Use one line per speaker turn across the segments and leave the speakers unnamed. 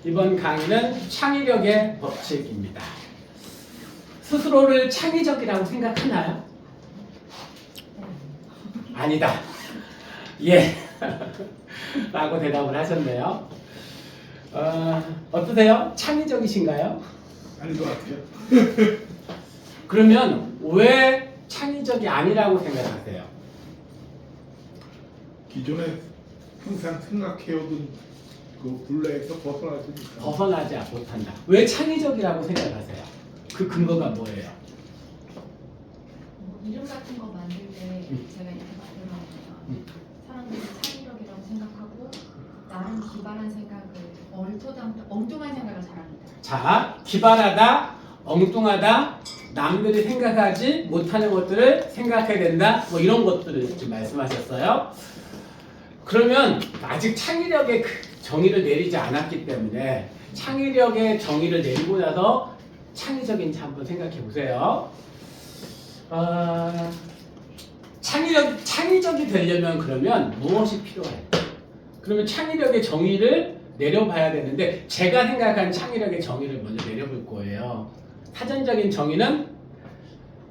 이번 강의는 창의력의 법칙입니다. 스스로를 창의적이라고 생각하나요? 아니다. 예. 라고 대답을 하셨네요. 어떠세요? 창의적이신가요?
아닌 것 같아요.
그러면 왜 창의적이 아니라고 생각하세요?
기존에 항상 생각해오던 그 굴레에서 벗어나지 못하고
벗어나지 못한다. 왜 창의적이라고 생각하세요? 그 근거가 뭐예요?
이름 같은 거 만들 때 제가 이렇게 만들어놨어요. 사람들이 창의력이라고 생각하고 나름 기발한 생각을 엉뚱한 생각을 잘합니다.
자, 기발하다, 엉뚱하다, 남들이 생각하지 못하는 것들을 생각해야 된다. 뭐 이런 것들을 지금 말씀하셨어요. 그러면 아직 창의력의 그 정의를 내리지 않았기 때문에 창의력의 정의를 내리고 나서 창의적인지 한번 생각해 보세요. 창의적이 되려면 그러면 무엇이 필요할까? 그러면 창의력의 정의를 내려봐야 되는데 제가 생각하는 창의력의 정의를 먼저 내려볼 거예요. 사전적인 정의는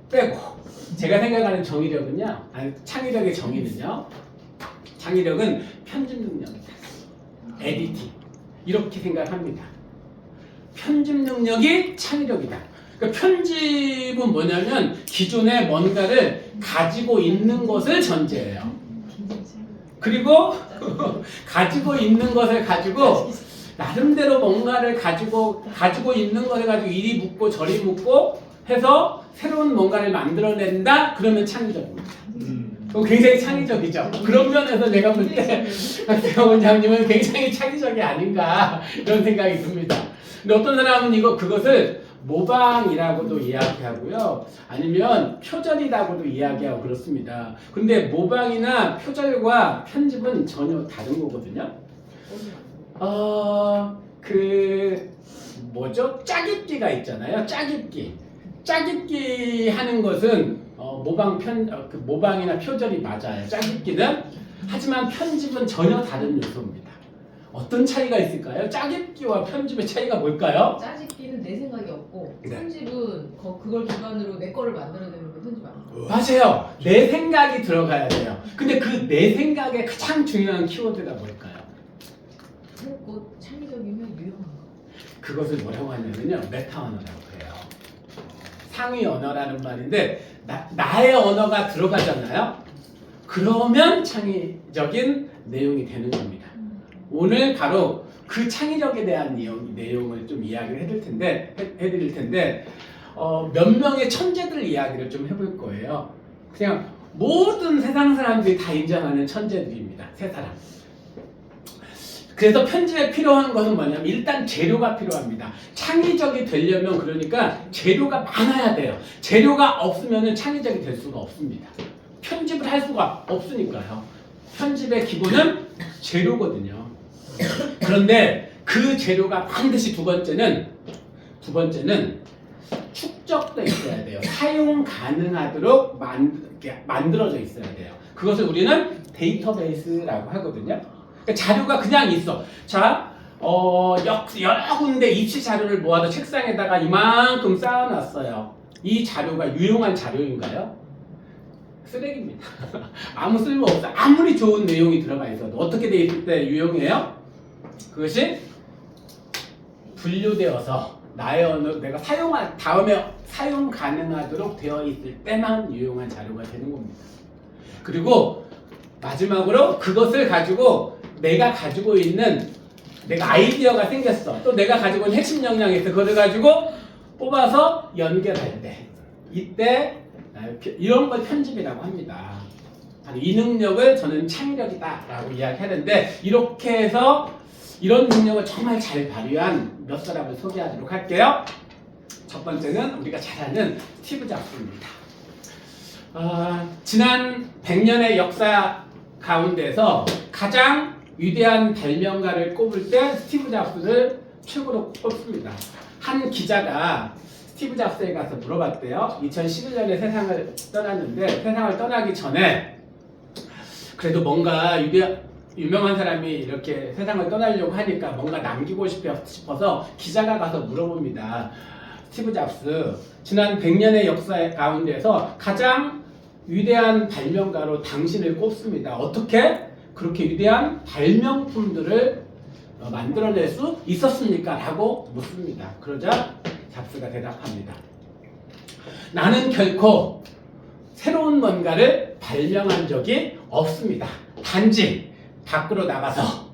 빼고 제가 생각하는 정의력은요, 창의력의 정의는요, 창의력은 편집 능력이다. 에디팅. 이렇게 생각합니다. 편집 능력이 창의력이다. 그러니까 편집은 뭐냐면 기존에 뭔가를 가지고 있는 것을 전제해요. 그리고 가지고 있는 것을 가지고 나름대로 뭔가를 가지고 있는 것을 가지고 이리 묶고 저리 묶고 해서 새로운 뭔가를 만들어낸다? 그러면 창의적입니다. 굉장히 창의적이죠. 그런 면에서 내가 볼 때 박세영 원장님은 굉장히 창의적이 아닌가 이런 생각이 듭니다. 근데 어떤 사람은 그것을 모방이라고도 이야기하고요. 아니면 표절이라고도 이야기하고 그렇습니다. 근데 모방이나 표절과 편집은 전혀 다른 거거든요. 짜깁기가 있잖아요. 짜깁기 하는 것은 모방이나 표절이 맞아요. 짜깁기는. 하지만 편집은 전혀 다른 요소입니다. 어떤 차이가 있을까요? 짜깁기와 편집의 차이가 뭘까요?
짜집기는 내 생각이 없고
네.
편집은 그걸 기반으로 내 거를 만들어내는 게 편집 아니에요?
맞아요. 내 생각이 들어가야 돼요. 근데 그 내 생각의 가장 중요한 키워드가 뭘까요?
곧 창의적이면 유용한 거.
그것을 뭐라고 하냐면요, 메타 언어라고 해요. 상위 언어라는 말인데 나의 언어가 들어가잖아요. 그러면 창의적인 내용이 되는 겁니다. 오늘 바로 그 창의력에 대한 내용을 좀 이야기를 해드릴 텐데 몇 명의 천재들 이야기를 좀 해볼 거예요. 그냥 모든 세상 사람들이 다 인정하는 천재들입니다. 세 사람. 그래서 편집에 필요한 것은 뭐냐면 일단 재료가 필요합니다. 창의적이 되려면 그러니까 재료가 많아야 돼요. 재료가 없으면 창의적이 될 수가 없습니다. 편집을 할 수가 없으니까요. 편집의 기본은 재료거든요. 그런데 그 재료가 반드시 두 번째는 축적돼 있어야 돼요. 사용 가능하도록 만들어져 있어야 돼요. 그것을 우리는 데이터베이스라고 하거든요. 그러니까 자료가 그냥 있어. 자, 여러 군데 입시 자료를 모아서 책상에다가 이만큼 쌓아놨어요. 이 자료가 유용한 자료인가요? 쓰레기입니다. 아무 쓸모 없어. 아무리 좋은 내용이 들어가 있어도 어떻게 돼 있을 때 유용해요? 그것이 분류되어서 나의 언어 내가 사용할 다음에 사용 가능하도록 되어 있을 때만 유용한 자료가 되는 겁니다. 그리고 마지막으로 그것을 가지고 내가 가지고 있는 내가 아이디어가 생겼어. 또 내가 가지고 있는 핵심 역량이 있어. 그걸 가지고 뽑아서 연결할 때 이때 이런 걸 편집이라고 합니다. 이 능력을 저는 창의력이다라고 이야기하는데 이렇게 해서 이런 능력을 정말 잘 발휘한 몇 사람을 소개하도록 할게요. 첫 번째는 우리가 잘 아는 스티브 잡스입니다. 지난 100년의 역사 가운데서 가장 위대한 발명가를 꼽을 때 스티브 잡스를 최고로 꼽습니다. 한 기자가 스티브 잡스에 가서 물어봤대요. 2011년에 세상을 떠났는데 세상을 떠나기 전에 그래도 뭔가 유명한 사람이 이렇게 세상을 떠나려고 하니까 뭔가 남기고 싶어서 기자가 가서 물어봅니다. 스티브 잡스, 지난 100년의 역사 가운데서 가장 위대한 발명가로 당신을 꼽습니다. 어떻게 그렇게 위대한 발명품들을 만들어낼 수 있었습니까? 라고 묻습니다. 그러자 잡스가 대답합니다. 나는 결코 새로운 뭔가를 발명한 적이 없습니다. 단지 밖으로 나가서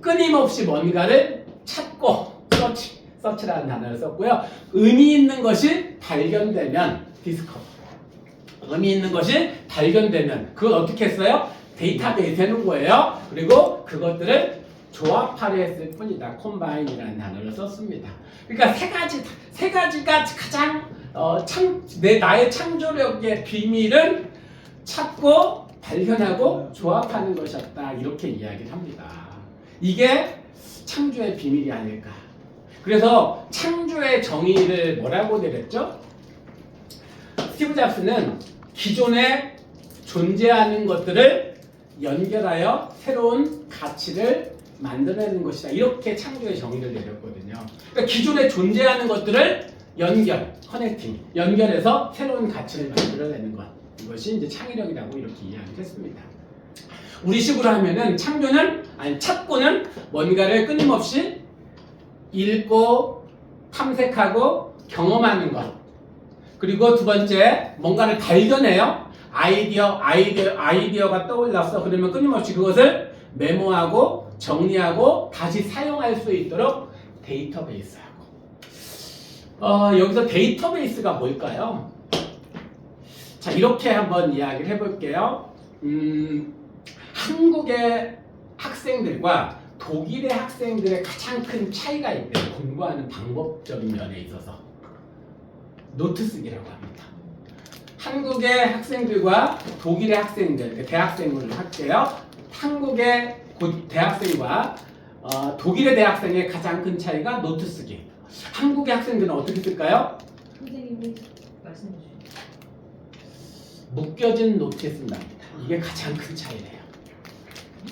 끊임없이 뭔가를 찾고 서치라는 단어를 썼고요. 의미 있는 것이 발견되면 디스커버. 의미 있는 것이 발견되면 그걸 어떻게 했어요? 데이터베이스 해놓은 거예요. 그리고 그것들을 조합하려 했을 뿐이다. 콤바인이라는 단어를 썼습니다. 그러니까 세 가지가 가장 나의 창조력의 비밀은 찾고 발견하고 조합하는 것이었다. 이렇게 이야기를 합니다. 이게 창조의 비밀이 아닐까. 그래서 창조의 정의를 뭐라고 내렸죠? 스티브 잡스는 기존에 존재하는 것들을 연결하여 새로운 가치를 만들어내는 것이다. 이렇게 창조의 정의를 내렸거든요. 그러니까 기존에 존재하는 것들을 커넥팅, 연결해서 새로운 가치를 만들어내는 것. 이것이 이제 창의력이라고 이렇게 이야기를 했습니다. 우리식으로 하면은 찾고는 뭔가를 끊임없이 읽고 탐색하고 경험하는 것. 그리고 두 번째, 뭔가를 발견해요. 아이디어가 떠올랐어. 그러면 끊임없이 그것을 메모하고 정리하고 다시 사용할 수 있도록 데이터베이스하고. 여기서 데이터베이스가 뭘까요? 자, 이렇게 한번 이야기를 해볼게요. 한국의 학생들과 독일의 학생들의 가장 큰 차이가 있대요. 공부하는 방법적인 면에 있어서. 노트 쓰기라고 합니다. 한국의 학생들과 독일의 학생들, 대학생을 할게요. 한국의 대학생과 독일의 대학생의 가장 큰 차이가 노트 쓰기. 한국의 학생들은 어떻게 쓸까요?
선생님이 말씀해 주세요.
묶여진 노트에 쓴답니다. 이게 가장 큰 차이래요.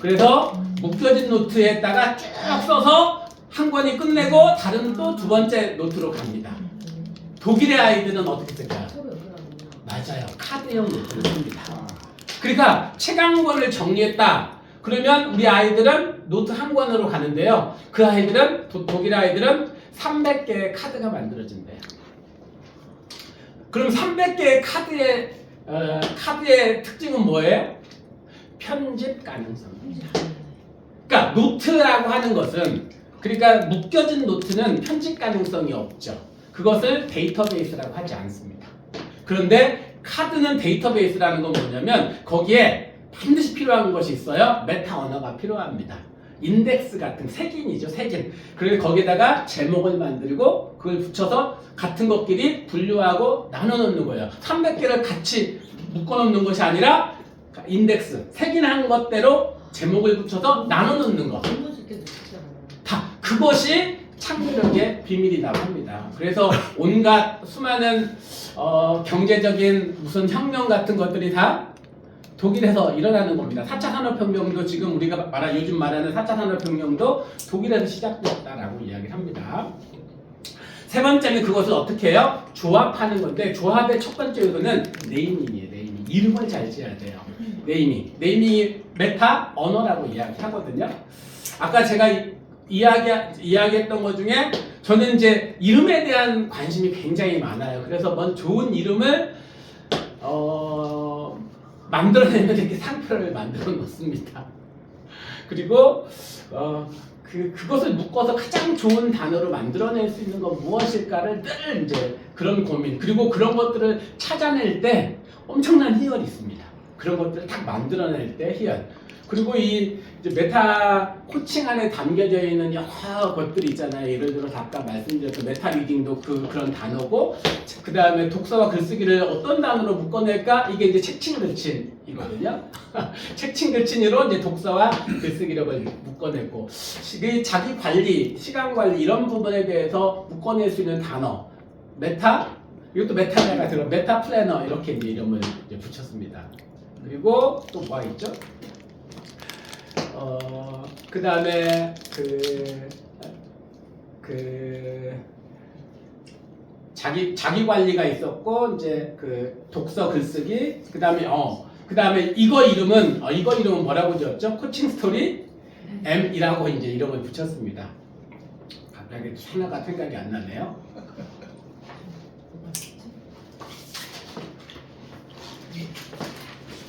그래서 묶여진 노트에다가 쭉 써서 한 권이 끝내고 다른 또 두 번째 노트로 갑니다. 독일의 아이들은 어떻게 쓸까요?
서로 연결하군요.
맞아요. 카드형 노트를 씁니다. 그러니까 책 한 권을 정리했다. 그러면 우리 아이들은 노트 한 권으로 가는데요. 그 아이들은 독일 아이들은 300개의 카드가 만들어진대요. 그럼 300개의 카드의 특징은 뭐예요? 편집 가능성입니다. 그러니까 노트라고 하는 것은 그러니까 묶여진 노트는 편집 가능성이 없죠. 그것을 데이터베이스라고 하지 않습니다. 그런데 카드는 데이터베이스라는 건 뭐냐면 거기에 반드시 필요한 것이 있어요. 메타 언어가 필요합니다. 인덱스 같은 색인이죠. 색인. 그래서 거기에다가 제목을 만들고 그걸 붙여서 같은 것끼리 분류하고 나눠놓는 거예요. 300개를 같이 묶어놓는 것이 아니라 인덱스, 색인한 것대로 제목을 붙여서 나눠놓는 거.
질문 쓸 때도 진짜
다 그것이 창조력의 비밀이라고 합니다. 그래서 온갖 수많은 경제적인 무슨 혁명 같은 것들이 다 독일에서 일어나는 겁니다. 4차 산업혁명도 지금 우리가 요즘 말하는 4차 산업혁명도 독일에서 시작됐다라고 이야기를 합니다. 세 번째는 그것을 어떻게 해요? 조합하는 건데 조합의 첫 번째 요소는 네이밍이에요. 네이밍. 이름을 잘 지어야 돼요. 네이밍. 네이밍이 메타 언어라고 이야기하거든요. 아까 제가 이야기했던 것 중에 저는 이제 이름에 대한 관심이 굉장히 많아요. 그래서 뭔 좋은 이름을 만들어내면 이렇게 상표를 만들어 놓습니다. 그리고 그것을 묶어서 가장 좋은 단어로 만들어낼 수 있는 건 무엇일까를 늘 이제 그런 고민, 그리고 그런 것들을 찾아낼 때 엄청난 희열이 있습니다. 그런 것들을 딱 만들어낼 때 희열. 그리고 이 이제 메타 코칭 안에 담겨져 있는 여러 것들이 있잖아요. 예를 들어서 아까 말씀드렸던 메타 리딩도 그런 단어고, 그 다음에 독서와 글쓰기를 어떤 단어로 묶어낼까? 이게 이제 책칭 글친이거든요. 책칭 글친으로 이제 독서와 글쓰기력을 묶어냈고, 자기 관리, 시간 관리 이런 부분에 대해서 묶어낼 수 있는 단어, 메타, 이것도 메타가 들어, 메타 플래너 이렇게 이제 이름을 이제 붙였습니다. 그리고 또 뭐가 있죠? 그 다음에 자기 관리가 있었고 이제 그 독서 글쓰기 그 다음에 이거 이름은 뭐라고 지었죠? 코칭 스토리 M이라고 이제 이름을 붙였습니다. 갑자기 하나가 생각이 안 나네요.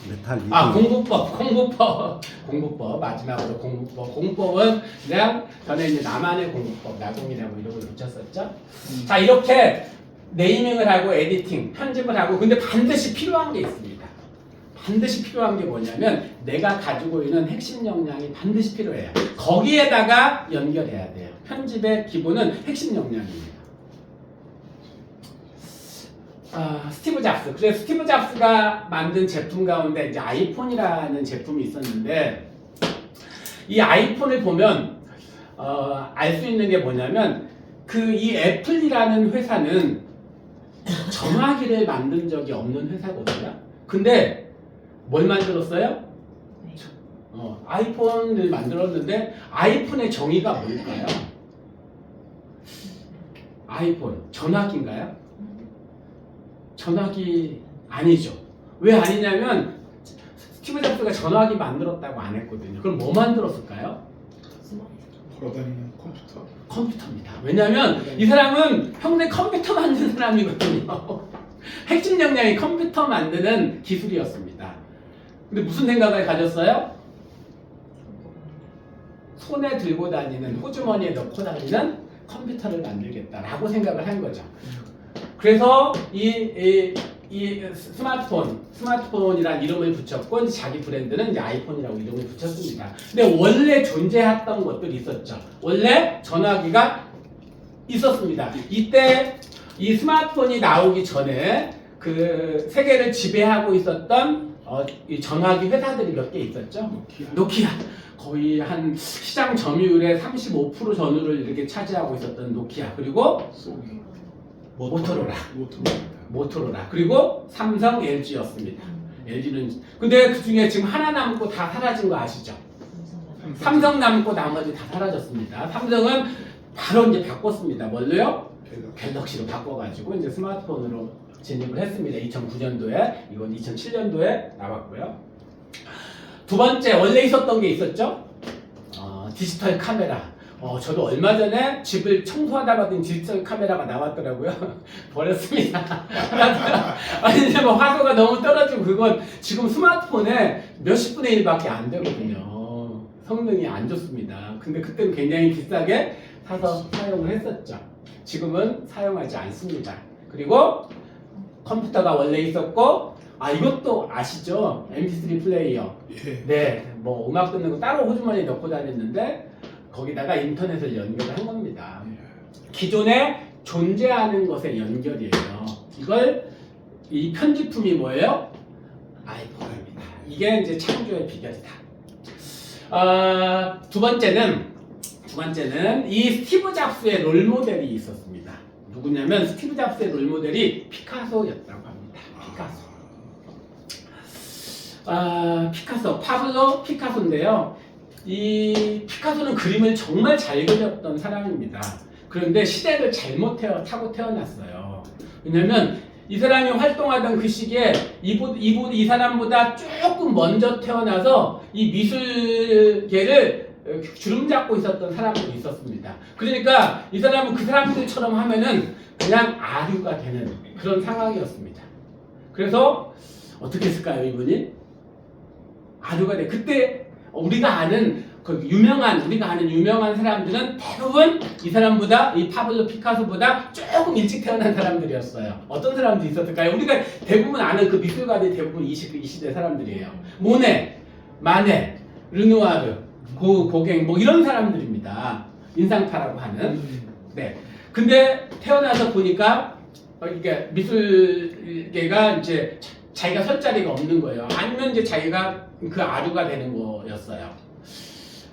메탈 리듬.
공부법 마지막으로 공부법은 그냥 전에 이제 나만의 공부법 나공이라고 이름을 붙였었죠. 자 이렇게 네이밍을 하고 에디팅 편집을 하고 근데 반드시 필요한 게 있습니다. 반드시 필요한 게 뭐냐면 내가 가지고 있는 핵심 역량이 반드시 필요해요. 거기에다가 연결해야 돼요. 편집의 기본은 핵심 역량입니다. 스티브 잡스. 그래서 스티브 잡스가 만든 제품 가운데 이제 아이폰이라는 제품이 있었는데 이 아이폰을 보면 알 수 있는 게 뭐냐면 이 애플이라는 회사는 전화기를 만든 적이 없는 회사거든요. 근데 뭘 만들었어요? 아이폰을 만들었는데 아이폰의 정의가 뭘까요? 아이폰 전화기인가요? 전화기 아니죠. 왜 아니냐면 스티브 잡스가 전화기 만들었다고 안 했거든요. 그럼 뭐 만들었을까요?
걸어다니는 컴퓨터.
컴퓨터입니다. 왜냐면 이 사람은 평생 컴퓨터 만드는 사람이거든요. 핵심 역량이 컴퓨터 만드는 기술이었습니다. 근데 무슨 생각을 가졌어요? 손에 들고 다니는 호주머니에 넣고 다니는 컴퓨터를 만들겠다라고 생각을 한 거죠. 그래서 이 스마트폰이라는 이름을 붙였고 이제 자기 브랜드는 이제 아이폰이라고 이름을 붙였습니다. 근데 원래 존재했던 것들이 있었죠. 원래 전화기가 있었습니다. 이때 이 스마트폰이 나오기 전에 그 세계를 지배하고 있었던 이 전화기 회사들이 몇 개 있었죠. 노키아. 거의 한 시장 점유율의 35% 전후를 이렇게 차지하고 있었던 노키아. 그리고
소니.
모토로라. 그리고 삼성, LG였습니다. LG는 근데 그 중에 지금 하나 남고 다 사라진 거 아시죠? 삼성 남고 나머지 다 사라졌습니다. 삼성은 바로 이제 바꿨습니다. 뭘로요? 갤럭시로 바꿔가지고 이제 스마트폰으로 진입을 했습니다. 2009년도에 이건 2007년도에 나왔고요. 두 번째 원래 있었던 게 있었죠? 디지털 카메라. 저도 얼마 전에 집을 청소하다 봤더니 디지털 카메라가 나왔더라고요. 버렸습니다. 아니, 이제 뭐 화소가 너무 떨어지고 그건 지금 스마트폰에 몇십 분의 1밖에 안 되거든요. 성능이 안 좋습니다. 근데 그때는 굉장히 비싸게 사서 사용을 했었죠. 지금은 사용하지 않습니다. 그리고 컴퓨터가 원래 있었고, 이것도 아시죠? MP3 플레이어.
예.
네, 뭐 음악 듣는 거 따로 호주머니에 넣고 다녔는데 거기다가 인터넷을 연결을 한 겁니다. 기존에 존재하는 것의 연결이에요. 이 편집품이 뭐예요? 아이폰입니다. 이게 이제 창조의 비결이다. 두 번째는 이 스티브 잡스의 롤모델이 있었습니다. 누구냐면 스티브 잡스의 롤모델이 피카소였다고 합니다. 피카소, 파블로 피카소인데요. 이 피카소는 그림을 정말 잘 그렸던 사람입니다. 그런데 시대를 잘못 타고 태어났어요. 왜냐면 이 사람이 활동하던 그 시기에 이 사람보다 조금 먼저 태어나서 이 미술계를 주름잡고 있었던 사람들이 있었습니다. 그러니까 이 사람은 그 사람들처럼 하면은 그냥 아류가 되는 그런 상황이었습니다. 그래서 어떻게 했을까요, 이분이? 아류가 돼. 그때 우리가 아는 유명한 사람들은 대부분 이 사람보다 이 파블로 피카소보다 조금 일찍 태어난 사람들이었어요. 어떤 사람들이 있었을까요? 우리가 대부분 아는 그 미술가들이 대부분 이 시대 사람들이에요. 모네, 마네, 르누아르, 고갱 뭐 이런 사람들입니다. 인상파라고 하는. 네. 근데 태어나서 보니까 이게 미술계가 이제 자기가 설 자리가 없는 거예요. 아니면 이제 자기가 그 아류가 되는 거였어요.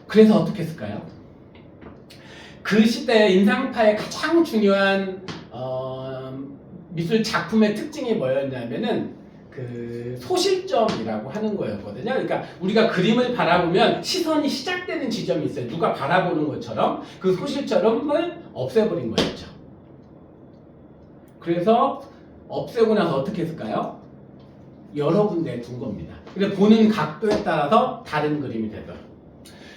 그래서 어떻게 했을까요? 그 시대 인상파의 가장 중요한 미술 작품의 특징이 뭐였냐면은 그 소실점이라고 하는 거였거든요. 그러니까 우리가 그림을 바라보면 시선이 시작되는 지점이 있어요. 누가 바라보는 것처럼 그 소실점을 없애버린 거였죠. 그래서 없애고 나서 어떻게 했을까요? 여러 군데에 둔 겁니다. 근데 보는 각도에 따라서 다른 그림이 되더라고요.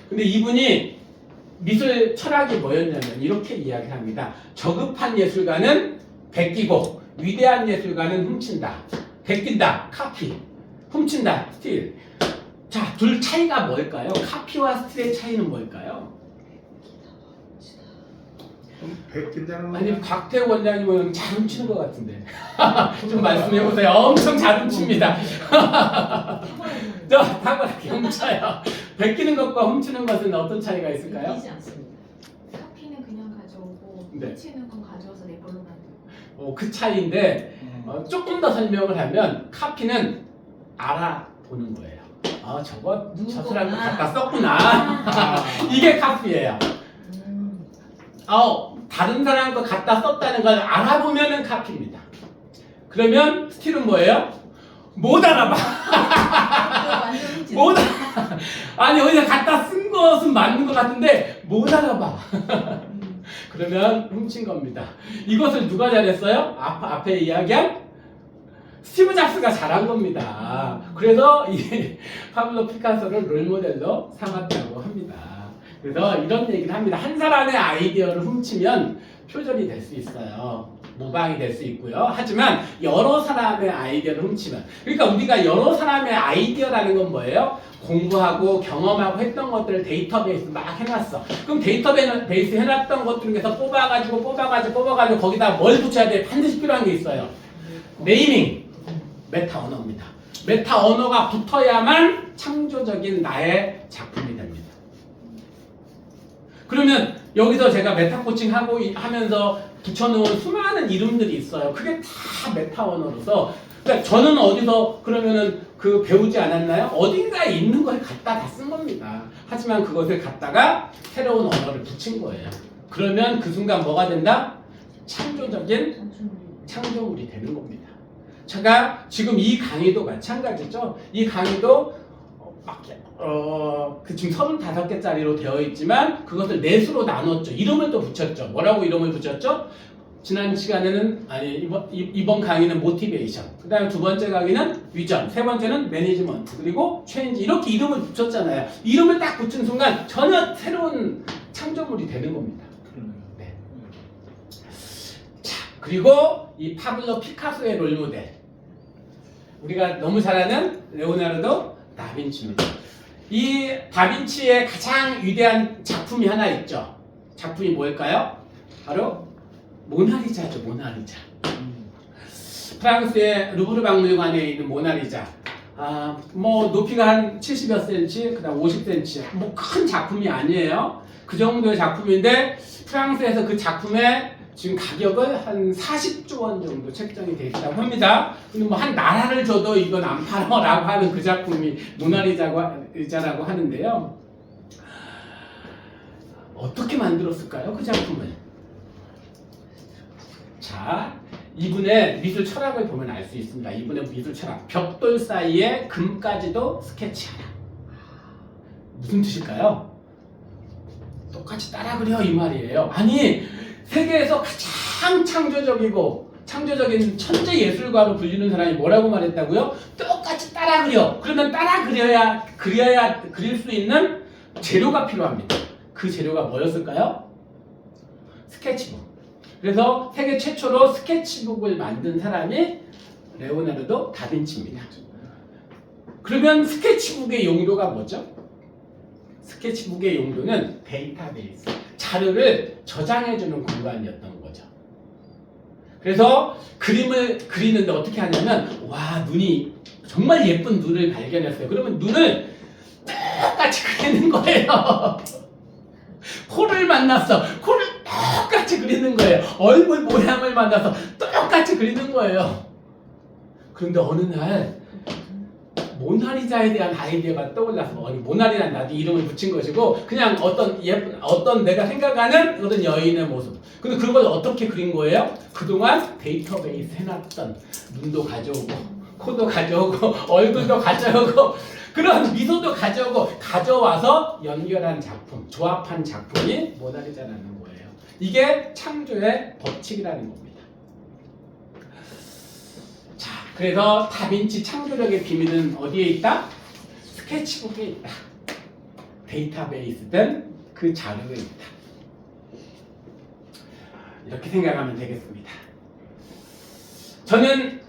근데 이분이 미술 철학이 뭐였냐면 이렇게 이야기를 합니다. 저급한 예술가는 베끼고 위대한 예술가는 훔친다. 베낀다, 카피. 훔친다, 스틸. 자, 둘 차이가 뭘까요? 카피와 스틸의 차이는 뭘까요?
베낀다는
아니, 곽태우 원장님은 잘 훔치는 것 같은데. 좀 말씀해보세요. 엄청 잘 훔칩니다. 자, 탁월하게 훔쳐요. 베끼는 것과 훔치는 것은 어떤 차이가 있을까요?
이기지 않습니다.
카피는 그냥 가져오고
네.
훔치는 건 가져와서 내 걸로 만들고.
그 차이인데 조금 더 설명을 하면 카피는 알아보는 거예요. 저거 저 사람이 갖다 썼구나. 이게 카피예요. 다른 사람 거 갖다 썼다는 걸 알아보면은 카피입니다. 그러면 스틸은 뭐예요? 못 알아봐.
완전 훔치.
못 아니 어디서 갖다 쓴 것은 맞는 것 같은데 못 알아봐. 그러면 훔친 겁니다. 이것을 누가 잘했어요? 앞에 이야기한 스티브 잡스가 잘한 겁니다. 그래서 이 파블로 피카소를 롤모델로 삼았다고 합니다. 그래서 이런 얘기를 합니다. 한 사람의 아이디어를 훔치면 표절이 될 수 있어요. 모방이 될 수 있고요. 하지만 여러 사람의 아이디어를 훔치면, 그러니까 우리가 여러 사람의 아이디어라는 건 뭐예요? 공부하고 경험하고 했던 것들을 데이터베이스 막 해놨어. 그럼 데이터베이스 해놨던 것 중에서 뽑아가지고 거기다 뭘 붙여야 돼? 반드시 필요한 게 있어요. 네이밍, 메타 언어입니다. 메타 언어가 붙어야만 창조적인 나의 작품이 됩니다. 그러면 여기서 제가 메타 코칭 하면서 붙여놓은 수많은 이름들이 있어요. 그게 다 메타 언어로서, 그러니까 저는 어디서 그러면은 그 배우지 않았나요? 어딘가에 있는 걸 갖다 다 쓴 겁니다. 하지만 그것을 갖다가 새로운 언어를 붙인 거예요. 그러면 그 순간 뭐가 된다? 창조적인 창조물이 되는 겁니다. 제가 지금 이 강의도 마찬가지죠. 이 강의도 지금 35개짜리로 되어 있지만 그것을 넷으로 나눴죠. 이름을 또 붙였죠. 뭐라고 이름을 붙였죠? 지난 시간에는 이번 강의는 모티베이션, 그 다음에 두 번째 강의는 비전, 세 번째는 매니지먼트, 그리고 체인지, 이렇게 이름을 붙였잖아요. 이름을 딱 붙인 순간 전혀 새로운 창조물이 되는 겁니다. 네. 자, 그리고 이 파블로 피카소의 롤모델, 우리가 너무 잘 아는 레오나르도 다빈치입니다. 이 다빈치의 가장 위대한 작품이 하나 있죠. 작품이 뭘까요? 바로 모나리자죠. 모나리자. 프랑스의 루브르 박물관에 있는 모나리자. 뭐 높이가 한 70여 cm, 그다음 50cm. 뭐 큰 작품이 아니에요. 그 정도의 작품인데 프랑스에서 그 작품의 지금 가격을 한 40조 원 정도 책정이 돼 있다고 합니다. 근데 뭐 한 나라를 줘도 이건 안 팔아라고 하는 그 작품이 모나리자라고 하는데요. 어떻게 만들었을까요? 그 작품을? 자, 이분의 미술 철학을 보면 알 수 있습니다. 이분의 미술 철학. 벽돌 사이에 금까지도 스케치하라. 무슨 뜻일까요? 똑같이 따라 그려 이 말이에요. 아니, 세계에서 가장 창조적인 천재 예술가로 불리는 사람이 뭐라고 말했다고요? 똑같이 따라 그려. 그러면 따라 그릴 수 있는 재료가 필요합니다. 그 재료가 뭐였을까요? 스케치북. 그래서 세계 최초로 스케치북을 만든 사람이 레오나르도 다빈치입니다. 그러면 스케치북의 용도가 뭐죠? 스케치북의 용도는 데이터베이스, 자료를 저장해주는 공간이었던 거죠. 그래서 그림을 그리는데 어떻게 하냐면, 와, 눈이 정말 예쁜 눈을 발견했어요. 그러면 눈을 똑같이 그리는 거예요. 코를 만났어. 코를 똑같이 그리는 거예요. 얼굴 모양을 만나서 똑같이 그리는 거예요. 그런데 어느 날 모나리자에 대한 아이디어가 떠올라서, 모나리자는 나도 이름을 붙인 것이고 그냥 어떤 내가 생각하는 그런 여인의 모습. 근데 그걸 어떻게 그린 거예요? 그동안 데이터베이스 해놨던 눈도 가져오고 코도 가져오고 얼굴도 가져오고 그런 미소도 가져와서 연결한 작품, 조합한 작품이 모나리자라는 거예요. 이게 창조의 법칙이라는 겁니다. 자, 그래서 다빈치 창조력의 비밀은 어디에 있다? 스케치북에 있다. 데이터베이스든 그 자료에 있다. 이렇게 생각하면 되겠습니다. 저는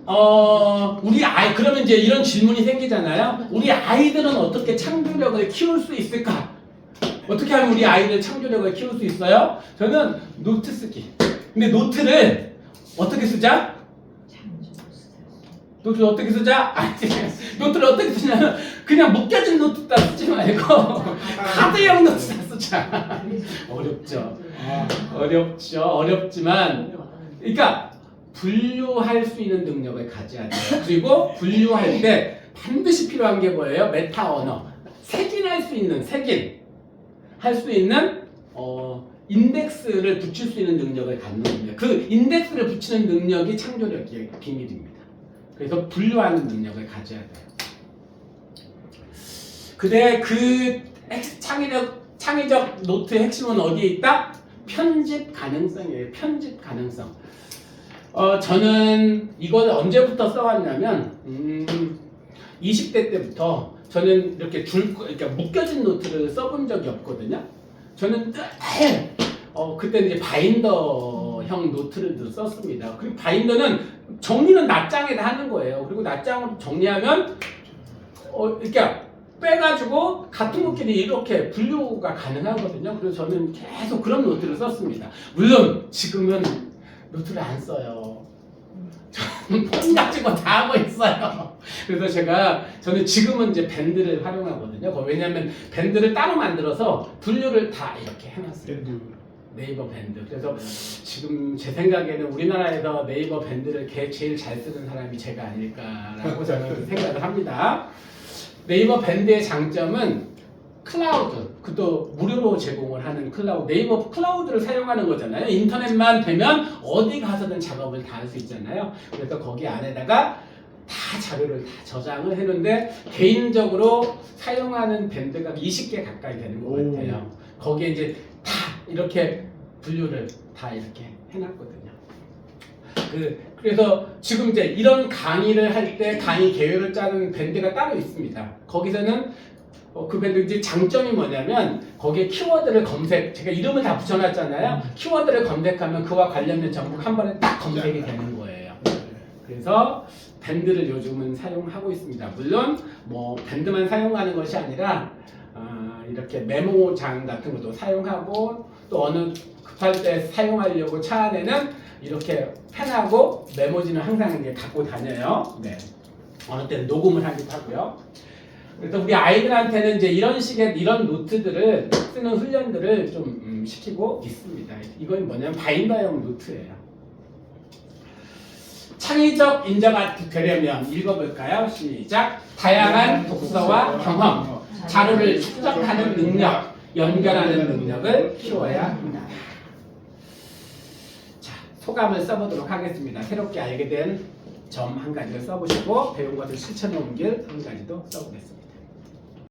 우리 아이 그러면 이제 이런 질문이 생기잖아요. 우리 아이들은 어떻게 창조력을 키울 수 있을까? 어떻게 하면 우리 아이들 창조력을 키울 수 있어요? 저는 노트 쓰기. 근데 노트를 어떻게 쓰자? 노트를 어떻게 쓰자? 아니, 노트를 어떻게 쓰냐면 그냥 묶여진 노트 다 쓰지 말고 카드형 노트 다 쓰자. 어렵죠. 어렵죠. 어렵지만 그러니까 분류할 수 있는 능력을 가져야 돼요. 그리고 분류할 때 반드시 필요한 게 뭐예요? 메타 언어. 색인할 수 있는 색인 할 수 있는 인덱스를 붙일 수 있는 능력을 갖는 겁니다. 그 인덱스를 붙이는 능력이 창조력의 비밀입니다. 그래서 분류하는 능력을 가져야 돼요. 근데 그 창의적 노트의 핵심은 어디에 있다? 편집 가능성이에요. 편집 가능성. 저는 이걸 언제부터 써왔냐면 20대 때부터 저는 이렇게 그러니까 묶여진 노트를 써본 적이 없거든요. 저는 그때는 이제 바인더형 노트를 썼습니다. 그리고 바인더는 정리는 낱장에다 하는 거예요. 그리고 낱장으로 정리하면 이렇게 빼가지고 같은 것끼리 이렇게 분류가 가능하거든요. 그래서 저는 계속 그런 노트를 썼습니다. 물론 지금은 노트를 안 써요. 저는 폰 가지고 다 하고 있어요. 그래서 저는 지금은 이제 밴드를 활용하거든요. 왜냐하면 밴드를 따로 만들어서 분류를 다 이렇게 해놨어요. 네이버 밴드. 그래서 지금 제 생각에는 우리나라에서 네이버 밴드를 제일 잘 쓰는 사람이 제가 아닐까라고 저는 생각을 합니다. 네이버 밴드의 장점은 클라우드, 그것도 무료로 제공을 하는 클라우드, 네이버 클라우드를 사용하는 거잖아요. 인터넷만 되면 어디 가서든 작업을 다 할 수 있잖아요. 그래서 거기 안에다가 다 자료를 다 저장을 해놓는데 개인적으로 사용하는 밴드가 20개 가까이 되는 것 같아요. 거기에 이제 다 이렇게 분류를 다 이렇게 해놨거든요. 그래서 지금 이제 이런 강의를 할 때 강의 계획을 짜는 밴드가 따로 있습니다. 거기서는 그 밴드 이제 장점이 뭐냐면 거기에 키워드를 제가 이름을 다 붙여놨잖아요. 키워드를 검색하면 그와 관련된 정보가 한 번에 딱 검색이 되는 거예요. 그래서 밴드를 요즘은 사용하고 있습니다. 물론 뭐 밴드만 사용하는 것이 아니라 이렇게 메모장 같은 것도 사용하고 또 어느 급할 때 사용하려고 차 안에는 이렇게 펜하고 메모지는 항상 이제 갖고 다녀요. 네. 어느 때는 녹음을 하기도 하고요. 그래서 우리 아이들한테는 이제 이런 노트들을 쓰는 훈련들을 좀 시키고 있습니다. 이건 뭐냐면 바인더형 노트예요. 창의적 인자가 되려면 읽어볼까요? 시작. 다양한 독서와 경험, 자료를 축적하는 능력, 연결하는 능력을 키워야 합니다. 자, 소감을 써보도록 하겠습니다. 새롭게 알게 된 점 한 가지를 써보시고 배운 것을 실천에 옮길 한 가지도 써보겠습니다.